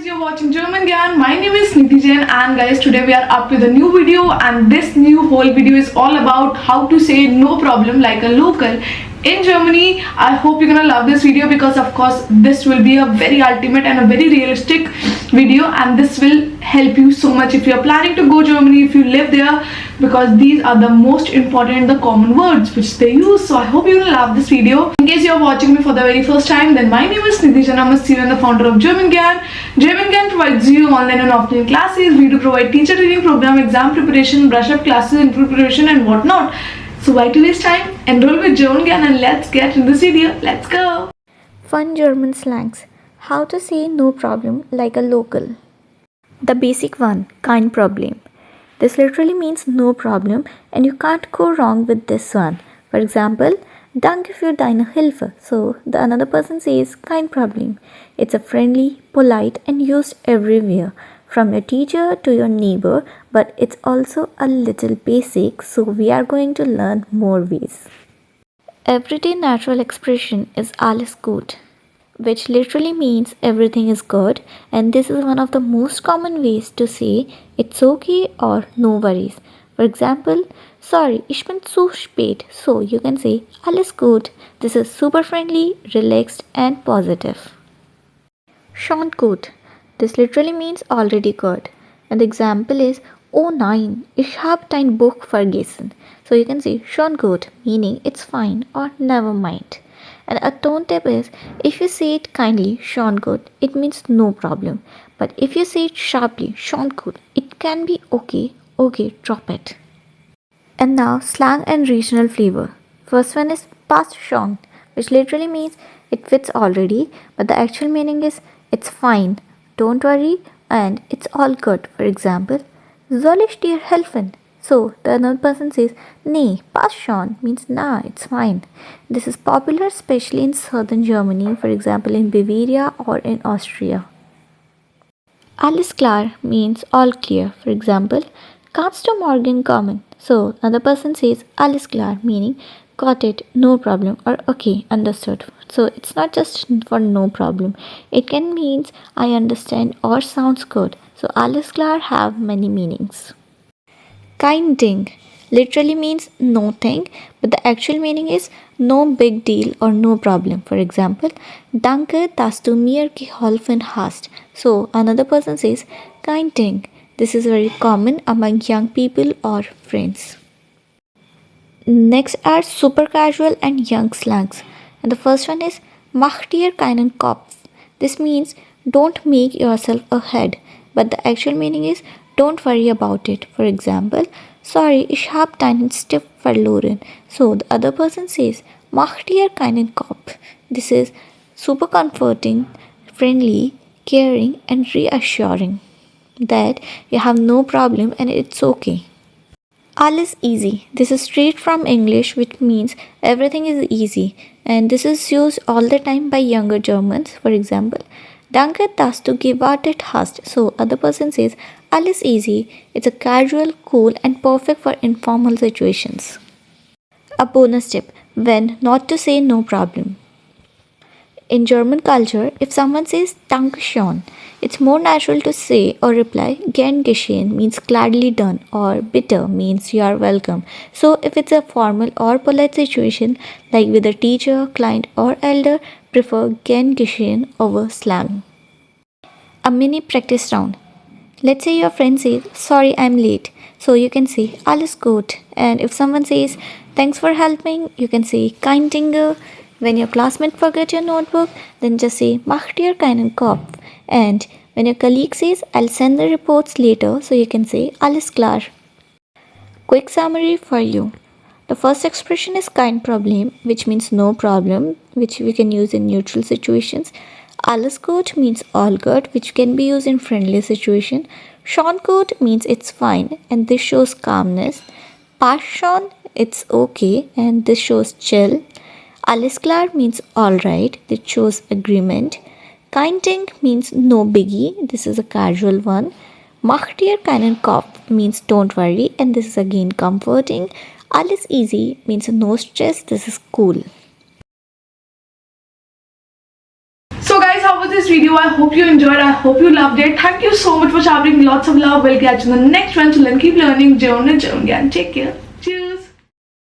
guys, you're watching German Gyan. My name is Jan, and guys, today we are up with a new video, and this new whole video is all about how to say no problem like a local in Germany. I hope you're gonna love this video because of course this will be a very ultimate and a very realistic video, and this will help you so much if you're planning to go Germany, if you live there, because these are the most important, the common words which they use. So I hope you will love this video. In case you're watching me for the very first time, then my name is Jan. I'm a CEO and the founder of German Gyan. German Gyan provides you online and offline classes. We do provide teacher training program, exam preparation, brush up classes, interview preparation and whatnot. So why to waste time? Enroll with German Gyan and let's get in this video. Let's go! Fun German slangs. How to say no problem like a local. The basic one, kein Problem. This literally means no problem and you can't go wrong with this one. For example, Danke für deine Hilfe. So the another person says kein Problem. It's a friendly, polite and used everywhere, from your teacher to your neighbor, but it's also a little basic, so we are going to learn more ways. Everyday natural expression is alles gut, which literally means everything is good, and this is one of the most common ways to say it's okay or no worries. For example, sorry, ich bin zu spät. So you can say alles gut. This is super friendly, relaxed and positive. Schon gut. This literally means already good. And the example is, oh nein, ich habe dein Buch vergessen. So you can say schon gut, meaning it's fine or never mind. And a tone tip is, if you say it kindly, schon gut, it means no problem. But if you say it sharply, schon gut, it can be okay, drop it. And now slang and regional flavor. First one is passt schon, which literally means it fits already, but the actual meaning is it's fine, don't worry, and it's all good. For example, soll ich dir helfen? So the another person says, nee, passt schon, means nah, it's fine. This is popular especially in southern Germany, for example in Bavaria or in Austria. Alles klar means all clear. For example, kannst du morgen kommen? So another person says alles klar, meaning got it, no problem, or okay, understood. So it's not just for no problem. It can mean I understand or sounds good. So alles klar have many meanings. Kein Ding literally means no thing, but the actual meaning is no big deal or no problem. For example, Danke, dass du mir geholfen hast. So another person says kein Ding. This is very common among young people or friends. Next are super casual and young slangs. And the first one is mach dir keinen Kopf. This means don't make yourself a head, but the actual meaning is don't worry about it. For example, sorry, ich habe deinen Stift verloren. So the other person says mach dir keinen Kopf. This is super comforting, friendly, caring and reassuring that you have no problem and it's okay. Alles easy. This is straight from English, which means everything is easy, and this is used all the time by younger Germans. For example, Danke, dass du gewartet hast. So other person says alles easy. It's a casual, cool and perfect for informal situations. A bonus tip when not to say no problem. In German culture, if someone says Danke schön, it's more natural to say or reply gern geschehen means gladly done, or bitte means you are welcome. So if it's a formal or polite situation like with a teacher, client or elder, prefer gern geschehen over slang. A mini practice round. Let's say your friend says sorry I'm late. So you can say alles gut, and if someone says thanks for helping, you can say kein Ding. When your classmate forget your notebook, then just say mach dir keinen Kopf. And when your colleague says I'll send the reports later, so you can say alles klar. Quick summary for you. The first expression is kein Problem, which means no problem, which we can use in neutral situations. Alles gut means all good, which can be used in friendly situation. Schon gut means it's fine, and this shows calmness. Passt schon, it's okay, and this shows chill. Alles klar means alright, this shows agreement. Kein Ding means no biggie, this is a casual one. Mach dir keinen Kopf means don't worry, and this is again comforting. Alles easy means no stress, this is cool. So guys, how was this video? I hope you enjoyed. I hope you loved it. Thank you so much for showering lots of love. We'll catch you in the next one. Till then, keep learning German and German Gyan. Take care.